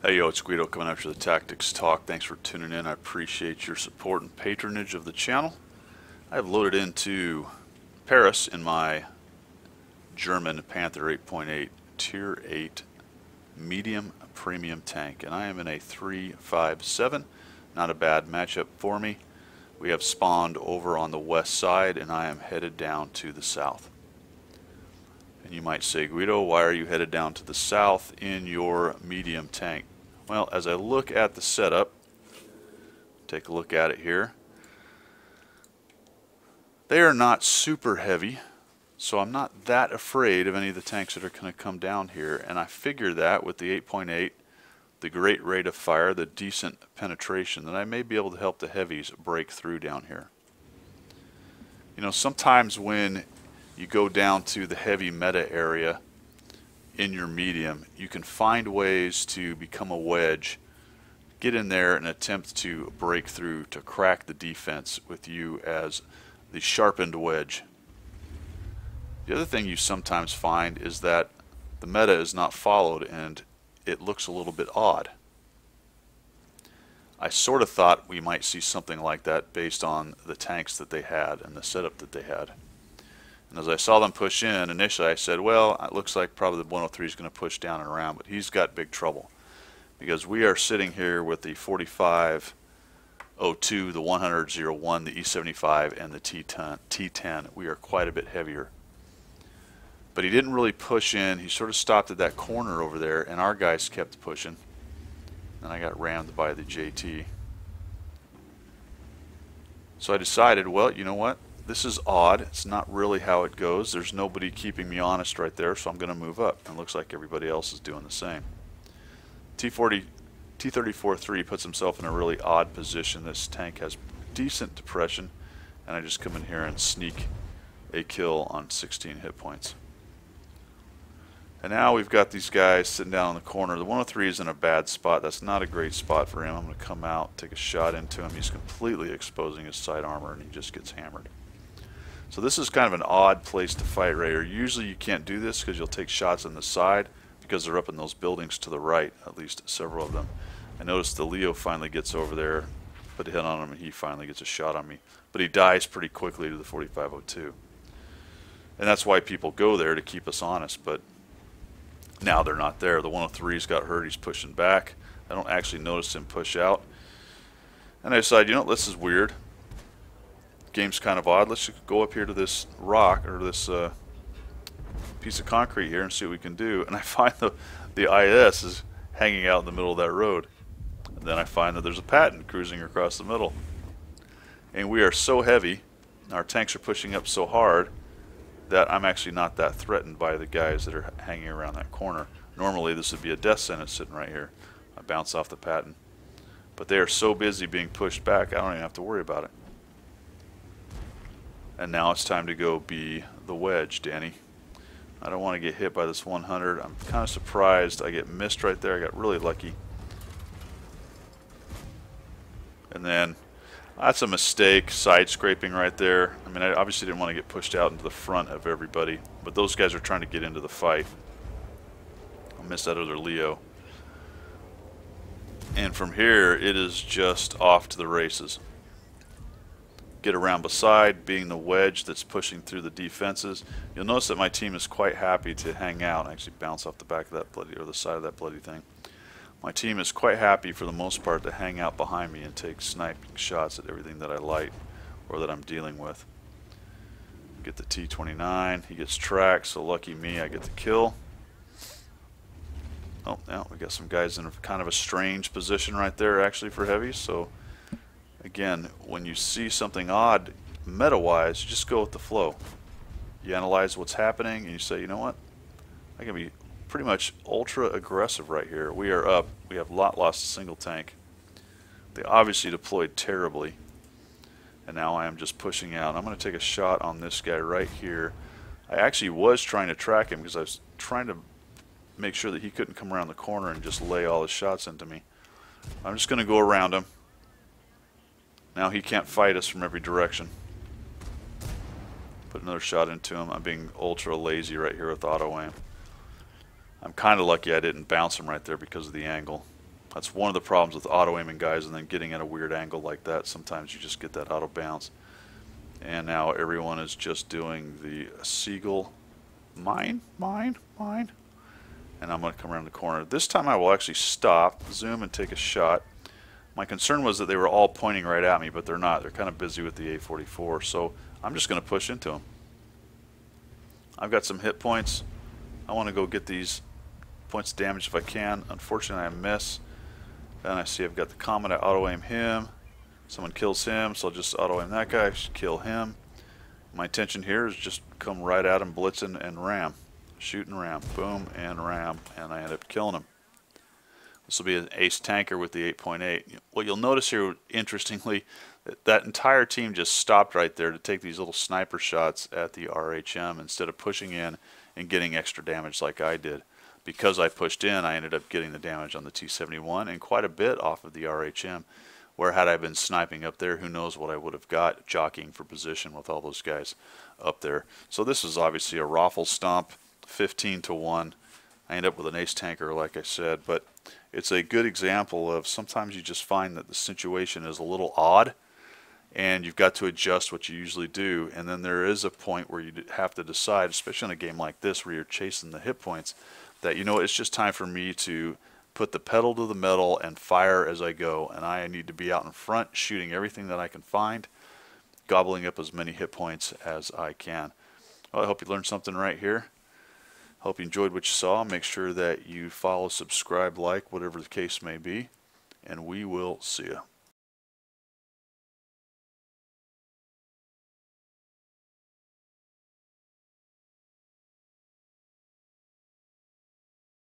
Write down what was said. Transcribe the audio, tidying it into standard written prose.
Hey yo, it's Guido coming after the Tactics Talk. Thanks for tuning in. I appreciate your support and patronage of the channel. I have loaded into Paris in my German Panther 8.8 Tier 8 medium premium tank, and I am in a 357. Not a bad matchup for me. We have spawned over on the west side, and I am headed down to the south. And you might say, Guido, why are you headed down to the south in your medium tank? Well, as I look at the setup, take a look at it here. They are not super heavy, so I'm not that afraid of any of the tanks that are going to come down here. And I figure that with the 8.8, the great rate of fire, the decent penetration, that I may be able to help the heavies break through down here. You know, sometimes when you go down to the heavy meta area in your medium, you can find ways to become a wedge, get in there and attempt to break through, to crack the defense with you as the sharpened wedge. The other thing you sometimes find is that the meta is not followed and it looks a little bit odd. I sort of thought we might see something like that based on the tanks that they had and the setup that they had. And as I saw them push in, initially I said, well, it looks like probably the 103 is going to push down and around, but he's got big trouble. Because we are sitting here with the 4502, the 100-01, the E75, and the T10. We are quite a bit heavier. But he didn't really push in. He sort of stopped at that corner over there, and our guys kept pushing. And I got rammed by the JT. So I decided, well, you know what? This is odd. It's not really how it goes. There's nobody keeping me honest right there, so I'm going to move up. And it looks like everybody else is doing the same. T-34-3 puts himself in a really odd position. This tank has decent depression, and I just come in here and sneak a kill on 16 hit points. And now we've got these guys sitting down in the corner. The 103 is in a bad spot. That's not a great spot for him. I'm going to come out, take a shot into him. He's completely exposing his side armor, and he just gets hammered. So this is kind of an odd place to fight right here. Usually you can't do this because you'll take shots on the side because they're up in those buildings to the right, at least several of them. I noticed the Leo finally gets over there, put a hit on him, and he finally gets a shot on me. But he dies pretty quickly to the 4502. And that's why people go there, to keep us honest, but now they're not there. The 103's got hurt, he's pushing back. I don't actually notice him push out. And I decide, you know, this is weird. Game's kind of odd. Let's just go up here to this rock, or this piece of concrete here, and see what we can do. And I find the IS is hanging out in the middle of that road. And then I find that there's a Patton cruising across the middle. And we are so heavy, our tanks are pushing up so hard, that I'm actually not that threatened by the guys that are hanging around that corner. Normally this would be a death sentence sitting right here. I bounce off the Patton. But they are so busy being pushed back, I don't even have to worry about it. And now it's time to go be the wedge, Danny. I don't want to get hit by this 100. I'm kind of surprised I get missed right there. I got really lucky. And then that's a mistake, side scraping right there. I mean, I obviously didn't want to get pushed out into the front of everybody, but those guys are trying to get into the fight. I missed that other Leo. And from here, it is just off to the races. Get around beside, being the wedge that's pushing through the defenses. You'll notice that my team is quite happy to hang out. I actually bounce off the back of that bloody, or the side of that bloody thing. My team is quite happy for the most part to hang out behind me and take sniping shots at everything that I light or that I'm dealing with. Get the T-29, he gets tracked, so lucky me, I get the kill. Oh, now we got some guys in kind of a strange position right there actually for heavies, so again, when you see something odd meta-wise, you just go with the flow. You analyze what's happening and you say, you know what, I can be pretty much ultra aggressive right here. We are up. We have lost a single tank. They obviously deployed terribly, and now I am just pushing out. I'm going to take a shot on this guy right here. I actually was trying to track him because I was trying to make sure that he couldn't come around the corner and just lay all his shots into me. I'm just going to go around him. Now he can't fight us from every direction. Put another shot into him. I'm being ultra lazy right here with auto aim. I'm kind of lucky I didn't bounce him right there because of the angle. That's one of the problems with auto-aiming guys and then getting at a weird angle like that. Sometimes you just get that auto bounce. And now everyone is just doing the Seagull. Mine. And I'm going to come around the corner. This time I will actually stop, zoom, and take a shot. My concern was that they were all pointing right at me, but they're not. They're kind of busy with the A44, so I'm just going to push into them. I've got some hit points. I want to go get these points of damage if I can. Unfortunately, I miss. Then I see I've got the Comet. I auto-aim him. Someone kills him, so I'll just auto-aim that guy, kill him. My intention here is just come right at him, blitzing and ram. Shoot and ram. Boom and ram. And I end up killing him. This will be an ace tanker with the 8.8. What you'll notice here, interestingly, that entire team just stopped right there to take these little sniper shots at the RHM instead of pushing in and getting extra damage like I did. Because I pushed in, I ended up getting the damage on the T-71 and quite a bit off of the RHM. Where had I been sniping up there, who knows what I would have got jockeying for position with all those guys up there. So this is obviously a raffle stomp, 15-1. I end up with an ace tanker, like I said, but it's a good example of sometimes you just find that the situation is a little odd and you've got to adjust what you usually do, and then there is a point where you have to decide, especially in a game like this where you're chasing the hit points, that you know it's just time for me to put the pedal to the metal and fire as I go, and I need to be out in front shooting everything that I can find, gobbling up as many hit points as I can. Well, I hope you learned something right here. Hope you enjoyed what you saw. Make sure that you follow, subscribe, like, whatever the case may be, and we will see you.